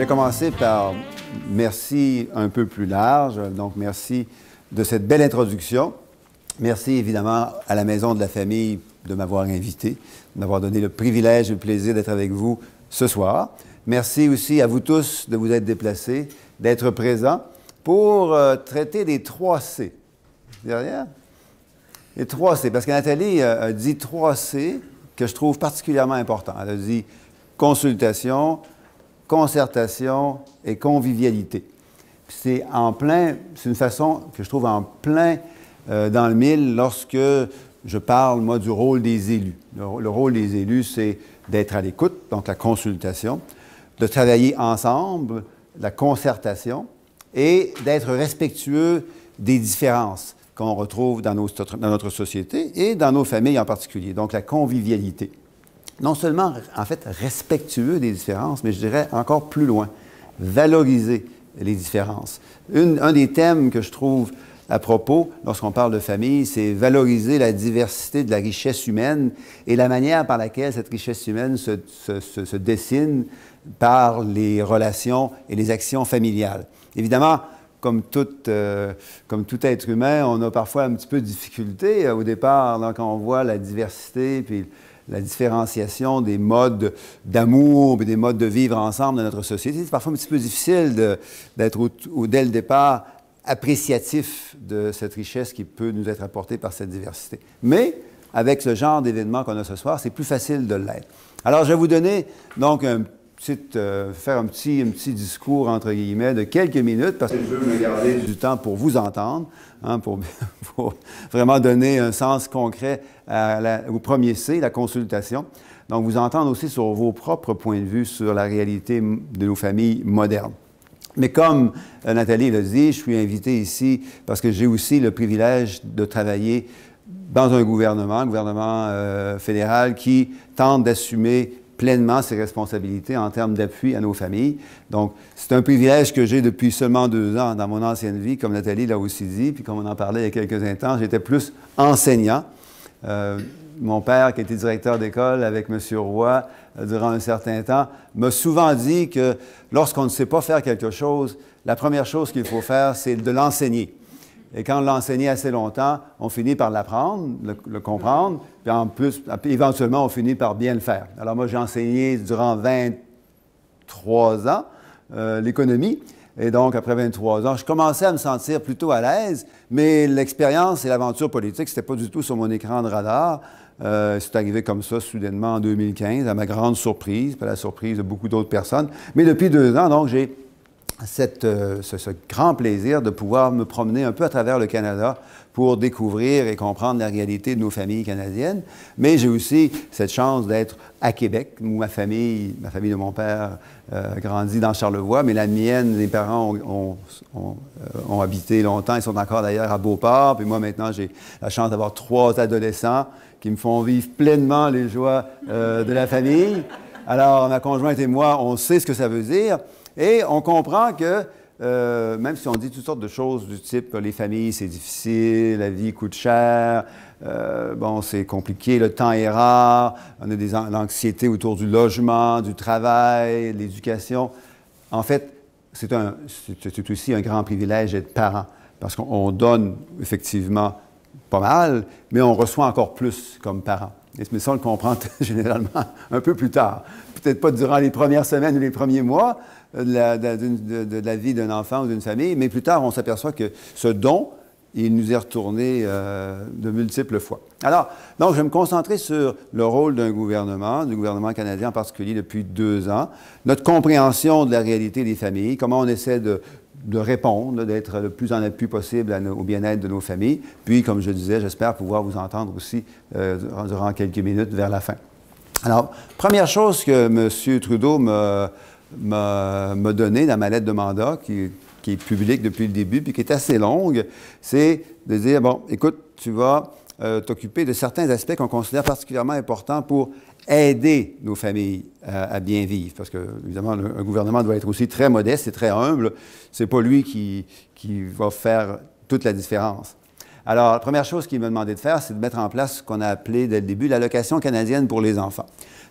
vais commencer par merci un peu plus large. Donc, merci de cette belle introduction. Merci évidemment à la Maison de la Famille de m'avoir invité, de m'avoir donné le privilège et le plaisir d'être avec vous ce soir. Merci aussi à vous tous de vous être déplacés, d'être présents pour traiter des 3 C. Derrière? Les 3 C, parce que Nathalie a dit 3 C que je trouve particulièrement importants. Elle a dit consultation, concertation et convivialité. C'est une façon que je trouve en plein dans le mille lorsque je parle, moi, du rôle des élus. Le rôle des élus, c'est d'être à l'écoute, donc la consultation, de travailler ensemble, la concertation, et d'être respectueux des différences qu'on retrouve dans notre société et dans nos familles en particulier, donc la convivialité. Non seulement, en fait, respectueux des différences, mais je dirais encore plus loin, valoriser les différences. Un des thèmes que je trouve à propos, lorsqu'on parle de famille, c'est valoriser la diversité de la richesse humaine et la manière par laquelle cette richesse humaine se dessine par les relations et les actions familiales. Évidemment, comme tout être humain, on a parfois un petit peu de difficulté au départ, là, quand on voit la diversité puis la différenciation des modes d'amour et des modes de vivre ensemble dans notre société. C'est parfois un petit peu difficile d'être dès le départ appréciatif de cette richesse qui peut nous être apportée par cette diversité. Mais avec ce genre d'événement qu'on a ce soir, c'est plus facile de l'être. Alors, je vais vous donner donc faire un petit discours, entre guillemets, de quelques minutes, parce que je veux me garder du temps pour vous entendre, hein, pour vraiment donner un sens concret au premier C, la consultation. Donc, vous entendre aussi sur vos propres points de vue sur la réalité de nos familles modernes. Mais comme Nathalie l'a dit, je suis invité ici parce que j'ai aussi le privilège de travailler dans un gouvernement fédéral qui tente d'assumer pleinement ses responsabilités en termes d'appui à nos familles. Donc, c'est un privilège que j'ai depuis seulement 2 ans dans mon ancienne vie, comme Nathalie l'a aussi dit, puis comme on en parlait il y a quelques instants, j'étais plus enseignant. Mon père, qui était directeur d'école avec M. Roy durant un certain temps, m'a souvent dit que lorsqu'on ne sait pas faire quelque chose, la première chose qu'il faut faire, c'est de l'enseigner. Et quand on l'enseigne assez longtemps, on finit par l'apprendre, le comprendre, puis en plus, éventuellement, on finit par bien le faire. Alors moi, j'ai enseigné durant 23 ans l'économie, et donc après 23 ans, je commençais à me sentir plutôt à l'aise, mais l'expérience et l'aventure politique, c'était pas du tout sur mon écran de radar. C'est arrivé comme ça, soudainement, en 2015, à ma grande surprise, pas la surprise de beaucoup d'autres personnes. Mais depuis 2 ans, donc, j'ai ce grand plaisir de pouvoir me promener un peu à travers le Canada pour découvrir et comprendre la réalité de nos familles canadiennes. Mais j'ai aussi cette chance d'être à Québec, où ma famille de mon père grandit dans Charlevoix, mais la mienne, les parents ont habité longtemps, ils sont encore d'ailleurs à Beauport. Puis moi, maintenant, j'ai la chance d'avoir 3 adolescents qui me font vivre pleinement les joies de la famille. Alors, ma conjointe et moi, on sait ce que ça veut dire. Et on comprend que, même si on dit toutes sortes de choses du type « les familles, c'est difficile, la vie coûte cher, bon, c'est compliqué, le temps est rare, on a l'anxiété autour du logement, du travail, de l'éducation », en fait, c'est aussi un grand privilège d'être parent, parce qu'on donne effectivement pas mal, mais on reçoit encore plus comme parent. Mais ça, on le comprend généralement un peu plus tard. Peut-être pas durant les premières semaines ou les premiers mois de la vie d'un enfant ou d'une famille, mais plus tard, on s'aperçoit que ce don, il nous est retourné de multiples fois. Alors, donc, je vais me concentrer sur le rôle du gouvernement canadien en particulier depuis 2 ans, notre compréhension de la réalité des familles, comment on essaie de répondre, d'être le plus en appui possible au bien-être de nos familles. Puis, comme je disais, j'espère pouvoir vous entendre aussi durant quelques minutes vers la fin. Alors, première chose que M. Trudeau m'a donnée dans ma lettre de mandat, qui est publique depuis le début, puis qui est assez longue, c'est de dire, bon, écoute, tu vas t'occuper de certains aspects qu'on considère particulièrement importants pour aider nos familles à bien vivre. Parce que, évidemment, un gouvernement doit être aussi très modeste et très humble. C'est pas lui qui va faire toute la différence. Alors, la première chose qu'il m'a demandé de faire, c'est de mettre en place ce qu'on a appelé, dès le début, l'allocation canadienne pour les enfants.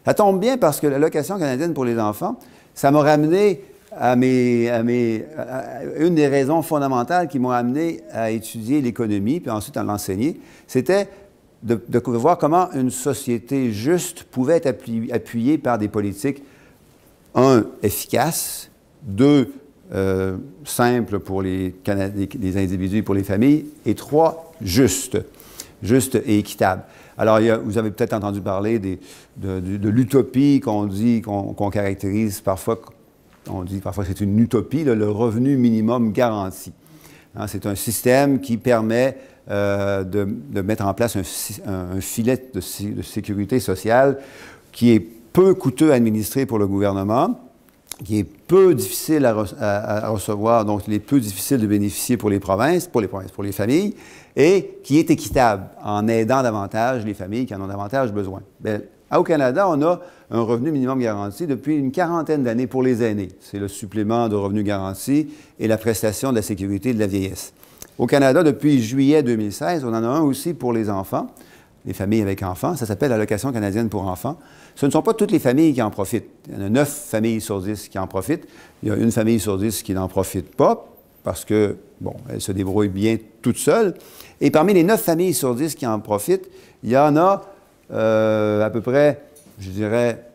Ça tombe bien parce que l'allocation canadienne pour les enfants, ça m'a ramené une des raisons fondamentales qui m'ont amené à étudier l'économie, puis ensuite à l'enseigner, c'était de voir comment une société juste pouvait être appuyée par des politiques, un, efficaces, deux, simples pour les individus et pour les familles, et trois, justes et équitables. Alors, vous avez peut-être entendu parler de l'utopie qu'on caractérise parfois. On dit parfois que c'est une utopie, le revenu minimum garanti. Hein, c'est un système qui permet de mettre en place un filet de sécurité sociale qui est peu coûteux à administrer pour le gouvernement, qui est peu difficile à recevoir, donc il est peu difficile de bénéficier pour les provinces, pour les familles, et qui est équitable en aidant davantage les familles qui en ont davantage besoin. Bien, au Canada, on a un revenu minimum garanti depuis une quarantaine d'années pour les aînés. C'est le supplément de revenu garanti et la prestation de la sécurité de la vieillesse. Au Canada, depuis juillet 2016, on en a un aussi pour les enfants, les familles avec enfants. Ça s'appelle l'allocation canadienne pour enfants. Ce ne sont pas toutes les familles qui en profitent. Il y en a 9 familles sur 10 qui en profitent. Il y a une famille sur 10 qui n'en profite pas parce que, bon, elle se débrouille bien toute seule. Et parmi les 9 familles sur 10 qui en profitent, il y en a à peu près, je dirais,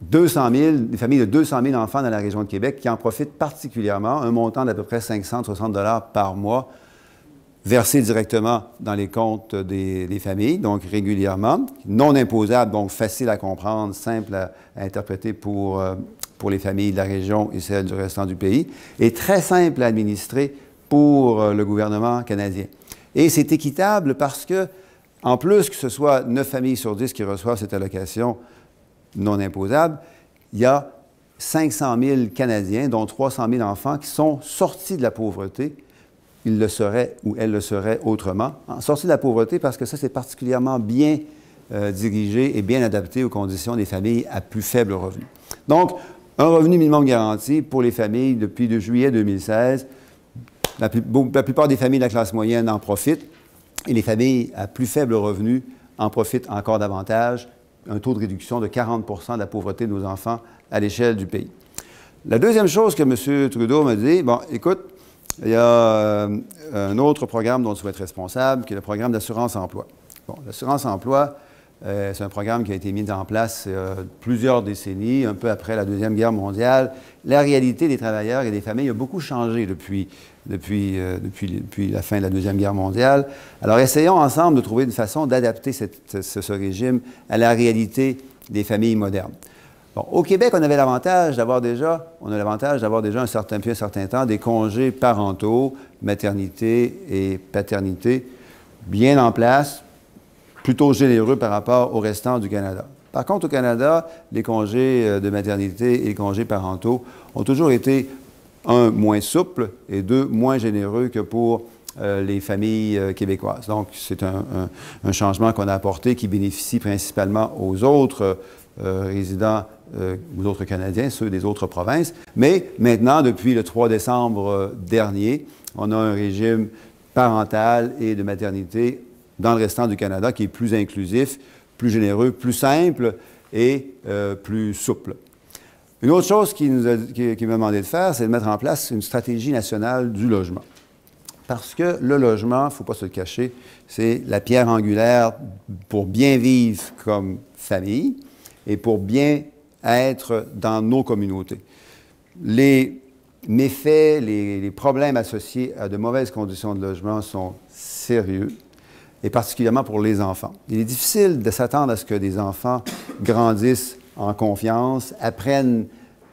200 000, des familles de 200 000 enfants dans la région de Québec qui en profitent particulièrement, un montant d'à peu près 560 $ par mois versé directement dans les comptes des familles, donc régulièrement, non imposable, donc facile à comprendre, simple à interpréter pour les familles de la région et celles du restant du pays, et très simple à administrer pour le gouvernement canadien. Et c'est équitable parce que, en plus que ce soit 9 familles sur 10 qui reçoivent cette allocation non imposable, il y a 500 000 Canadiens, dont 300 000 enfants, qui sont sortis de la pauvreté. Ils le seraient ou elles le seraient autrement. Sortis de la pauvreté parce que ça, c'est particulièrement bien dirigé et bien adapté aux conditions des familles à plus faible revenu. Donc, un revenu minimum garanti pour les familles depuis juillet 2016. La plupart des familles de la classe moyenne en profitent et les familles à plus faible revenu en profitent encore davantage. Un taux de réduction de 40 % de la pauvreté de nos enfants à l'échelle du pays. La deuxième chose que M. Trudeau m'a dit, bon, écoute, il y a un autre programme dont tu vas être responsable, qui est le programme d'assurance-emploi. Bon, l'assurance-emploi, c'est un programme qui a été mis en place plusieurs décennies, un peu après la Deuxième Guerre mondiale. La réalité des travailleurs et des familles a beaucoup changé depuis la fin de la Deuxième Guerre mondiale. Alors, essayons ensemble de trouver une façon d'adapter ce régime à la réalité des familles modernes. Bon, au Québec, on avait l'avantage d'avoir déjà, depuis un certain temps, des congés parentaux, maternité et paternité, bien en place, plutôt généreux par rapport au restant du Canada. Par contre, au Canada, les congés de maternité et les congés parentaux ont toujours été, un, moins souples et deux, moins généreux que pour les familles québécoises. Donc, c'est un changement qu'on a apporté qui bénéficie principalement aux autres résidents, aux autres Canadiens, ceux des autres provinces. Mais maintenant, depuis le 3 décembre dernier, on a un régime parental et de maternité dans le restant du Canada qui est plus inclusif, plus généreux, plus simple et plus souple. Une autre chose qu'il m'a demandé de faire, c'est de mettre en place une stratégie nationale du logement. Parce que le logement, il ne faut pas se le cacher, c'est la pierre angulaire pour bien vivre comme famille et pour bien être dans nos communautés. Les méfaits, les problèmes associés à de mauvaises conditions de logement sont sérieux, et particulièrement pour les enfants. Il est difficile de s'attendre à ce que des enfants grandissent en confiance, apprennent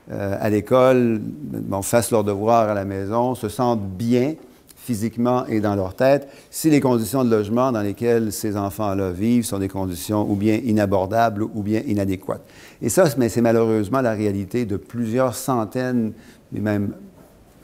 à l'école, fassent leurs devoirs à la maison, se sentent bien physiquement et dans leur tête, si les conditions de logement dans lesquelles ces enfants-là vivent sont des conditions ou bien inabordables ou bien inadéquates. Et ça, c'est malheureusement la réalité de plusieurs centaines, et même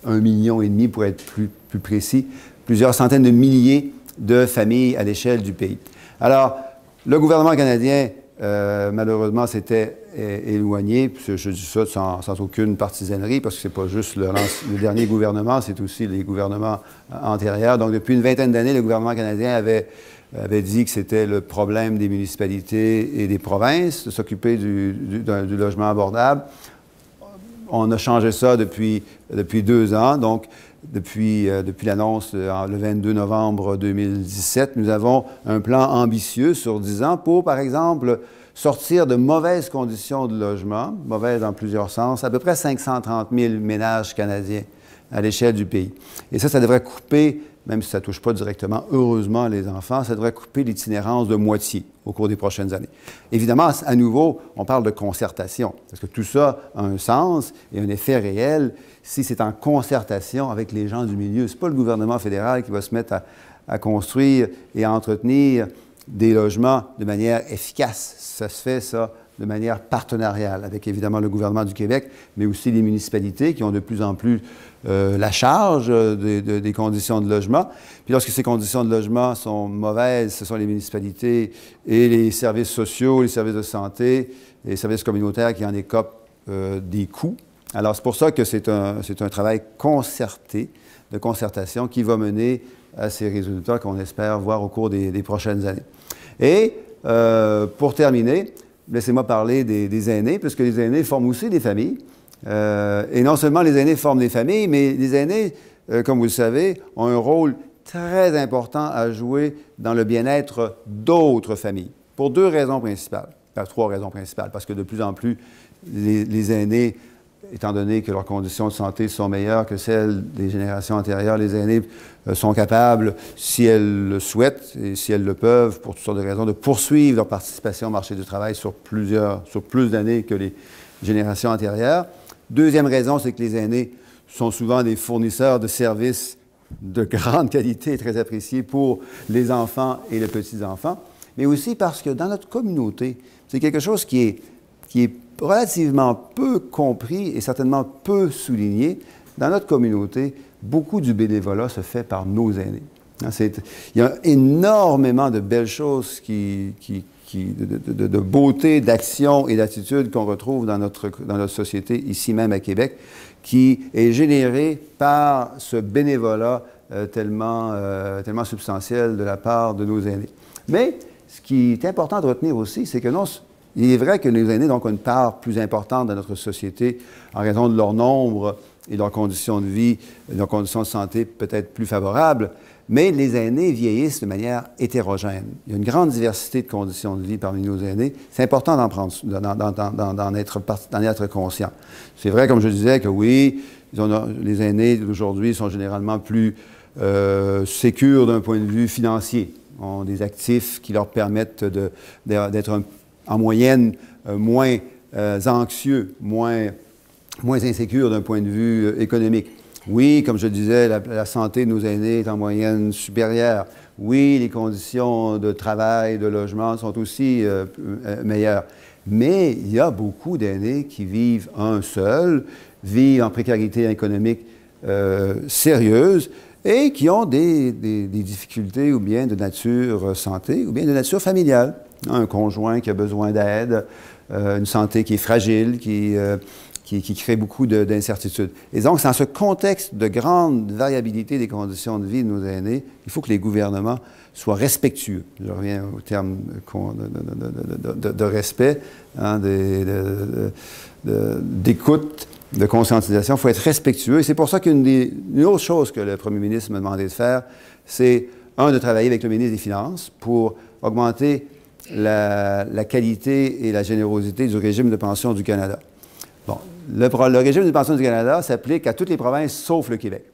1,5 million pour être plus précis, plusieurs centaines de milliers de familles à l'échelle du pays. Alors, le gouvernement canadien, malheureusement, s'était éloigné, je dis ça sans aucune partisanerie, parce que c'est pas juste le dernier gouvernement, c'est aussi les gouvernements antérieurs. Donc, depuis une vingtaine d'années, le gouvernement canadien avait dit que c'était le problème des municipalités et des provinces de s'occuper du logement abordable. On a changé ça depuis 2 ans. Donc, depuis l'annonce le 22 novembre 2017, nous avons un plan ambitieux sur 10 ans pour, par exemple, sortir de mauvaises conditions de logement, mauvaises dans plusieurs sens, à peu près 530 000 ménages canadiens à l'échelle du pays. Et ça devrait couper, même si ça ne touche pas directement, heureusement, les enfants, ça devrait couper l'itinérance de moitié au cours des prochaines années. Évidemment, à nouveau, on parle de concertation, parce que tout ça a un sens et un effet réel si c'est en concertation avec les gens du milieu. Ce n'est pas le gouvernement fédéral qui va se mettre à construire et à entretenir des logements de manière efficace. Ça se fait, ça, de manière partenariale, avec évidemment le gouvernement du Québec, mais aussi les municipalités qui ont de plus en plus la charge des conditions de logement. Puis lorsque ces conditions de logement sont mauvaises, ce sont les municipalités et les services sociaux, les services de santé, les services communautaires qui en écopent des coûts. Alors, c'est pour ça que c'est un travail concerté, de concertation, qui va mener à ces résultats qu'on espère voir au cours des prochaines années. Et pour terminer, laissez-moi parler des aînés, puisque les aînés forment aussi des familles. Et non seulement les aînés forment des familles, mais les aînés, comme vous le savez, ont un rôle très important à jouer dans le bien-être d'autres familles, pour 2 raisons principales. Enfin, 3 raisons principales, parce que de plus en plus, les aînés, étant donné que leurs conditions de santé sont meilleures que celles des générations antérieures, les aînés sont capables, si elles le souhaitent et si elles le peuvent, pour toutes sortes de raisons, de poursuivre leur participation au marché du travail sur plus d'années que les générations antérieures. Deuxième raison, c'est que les aînés sont souvent des fournisseurs de services de grande qualité et très appréciés pour les enfants et les petits-enfants, mais aussi parce que dans notre communauté, c'est quelque chose qui est relativement peu compris et certainement peu souligné. Dans notre communauté, beaucoup du bénévolat se fait par nos aînés. Il y a énormément de belles choses de beauté, d'action et d'attitude qu'on retrouve dans notre société, ici même à Québec, qui est générée par ce bénévolat tellement substantiel de la part de nos aînés. Mais ce qui est important de retenir aussi, c'est que il est vrai que les aînés ont une part plus importante dans notre société en raison de leur nombre et de leurs conditions de vie, de leurs conditions de santé peut-être plus favorables, mais les aînés vieillissent de manière hétérogène. Il y a une grande diversité de conditions de vie parmi nos aînés. C'est important d'en être conscient. C'est vrai, comme je disais, que oui, les aînés d'aujourd'hui sont généralement plus sécures d'un point de vue financier. Ils ont des actifs qui leur permettent d'être en moyenne moins anxieux, moins insécures d'un point de vue économique. Oui, comme je disais, la santé de nos aînés est en moyenne supérieure. Oui, les conditions de travail, de logement sont aussi meilleures. Mais il y a beaucoup d'aînés qui vivent seuls, vivent en précarité économique sérieuse et qui ont des difficultés ou bien de nature santé ou bien de nature familiale. Un conjoint qui a besoin d'aide, une santé qui est fragile, qui crée beaucoup d'incertitudes. Et donc, dans ce contexte de grande variabilité des conditions de vie de nos aînés, il faut que les gouvernements soient respectueux. Je reviens au terme de respect, d'écoute, de conscientisation. Il faut être respectueux. Et c'est pour ça qu'une autre chose que le premier ministre m'a demandé de faire, c'est, de travailler avec le ministre des Finances pour augmenter la qualité et la générosité du régime de pension du Canada. Bon, le régime de pension du Canada s'applique à toutes les provinces sauf le Québec.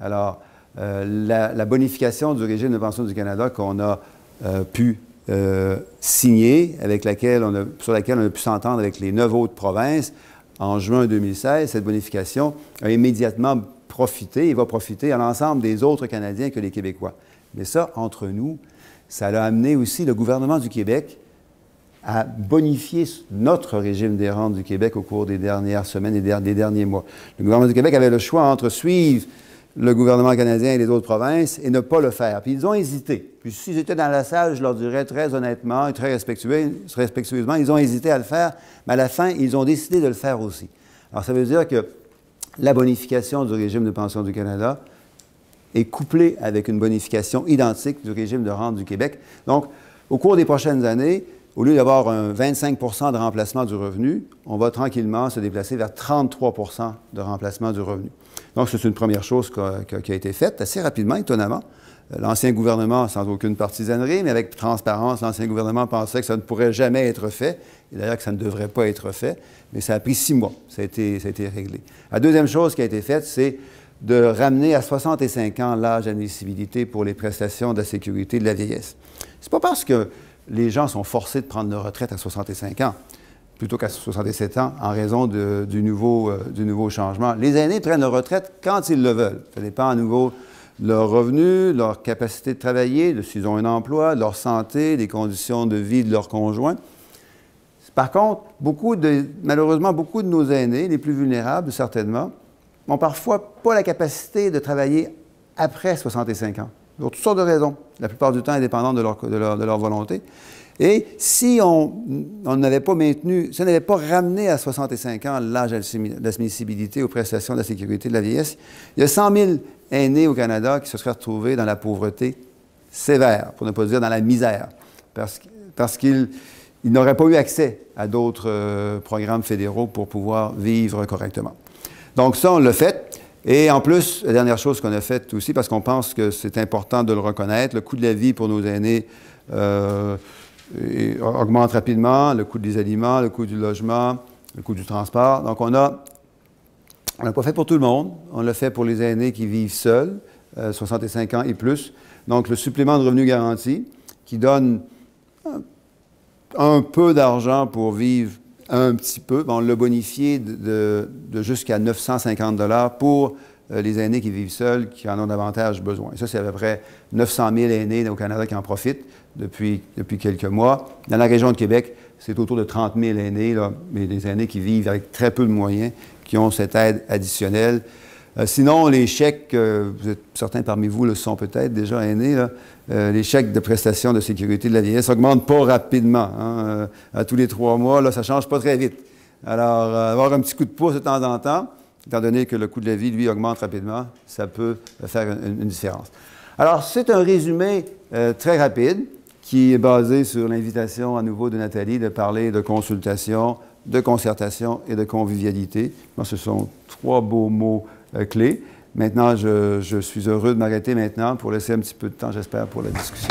Alors, la bonification du régime de pension du Canada qu'on a pu signer, sur laquelle on a pu s'entendre avec les 9 autres provinces, en juin 2016, cette bonification a immédiatement profité et va profiter à l'ensemble des autres Canadiens que les Québécois. Mais ça, entre nous, ça a amené aussi le gouvernement du Québec à bonifier notre régime des rentes du Québec au cours des dernières semaines et des derniers mois. Le gouvernement du Québec avait le choix entre suivre le gouvernement canadien et les autres provinces et ne pas le faire. Puis ils ont hésité. Puis si j'étais dans la salle, je leur dirais très honnêtement et très respectueusement, ils ont hésité à le faire, mais à la fin, ils ont décidé de le faire aussi. Alors ça veut dire que la bonification du régime de pension du Canada est couplée avec une bonification identique du régime de rente du Québec. Donc, au cours des prochaines années, au lieu d'avoir un 25 de remplacement du revenu, on va tranquillement se déplacer vers 33 de remplacement du revenu. Donc, c'est une première chose qui a été faite assez rapidement, étonnamment. L'ancien gouvernement, sans aucune partisanerie, mais avec transparence, l'ancien gouvernement pensait que ça ne pourrait jamais être fait, et d'ailleurs que ça ne devrait pas être fait, mais ça a pris 6 mois, ça a été réglé. La deuxième chose qui a été faite, c'est de ramener à 65 ans l'âge d'admissibilité pour les prestations de la sécurité de la vieillesse. C'est pas parce que les gens sont forcés de prendre leur retraite à 65 ans, plutôt qu'à 67 ans, en raison du nouveau changement. Les aînés prennent leur retraite quand ils le veulent. Ça dépend à nouveau de leur revenu, de leur capacité de travailler, de s'ils ont un emploi, de leur santé, des conditions de vie de leur conjoint. Par contre, malheureusement, beaucoup de nos aînés, les plus vulnérables certainement, n'ont parfois pas la capacité de travailler après 65 ans. Pour toutes sortes de raisons. La plupart du temps indépendantes de leur volonté. Et si on n'avait pas maintenu, si on n'avait pas ramené à 65 ans l'âge d'admissibilité aux prestations de la sécurité de la vieillesse, il y a 100 000 aînés au Canada qui se seraient retrouvés dans la pauvreté sévère, pour ne pas dire dans la misère, parce qu'ils n'auraient pas eu accès à d'autres programmes fédéraux pour pouvoir vivre correctement. Donc ça, on l'a fait. Et en plus, la dernière chose qu'on a faite aussi, parce qu'on pense que c'est important de le reconnaître, le coût de la vie pour nos aînés augmente rapidement, le coût des aliments, le coût du logement, le coût du transport. Donc on l'a pas fait pour tout le monde, on l'a fait pour les aînés qui vivent seuls, 65 ans et plus. Donc le supplément de revenu garanti qui donne un peu d'argent pour vivre un petit peu. On l'a bonifié de jusqu'à 950 $ pour les aînés qui vivent seuls, qui en ont davantage besoin. Et ça, c'est à peu près 900 000 aînés au Canada qui en profitent depuis quelques mois. Dans la région de Québec, c'est autour de 30 000 aînés, là, mais des aînés qui vivent avec très peu de moyens, qui ont cette aide additionnelle. Sinon, les chèques, certains parmi vous le sont peut-être déjà aînés, là, les chèques de prestations de sécurité de la vieillesse n'augmentent pas rapidement. Hein, à tous les 3 mois, là, ça ne change pas très vite. Alors, avoir un petit coup de pouce de temps en temps, étant donné que le coût de la vie, lui, augmente rapidement, ça peut faire une différence. Alors, c'est un résumé très rapide qui est basé sur l'invitation à nouveau de Nathalie de parler de consultation, de concertation et de convivialité. Moi, ce sont 3 beaux mots clés. Maintenant, je suis heureux de m'arrêter maintenant pour laisser un petit peu de temps, j'espère, pour la discussion.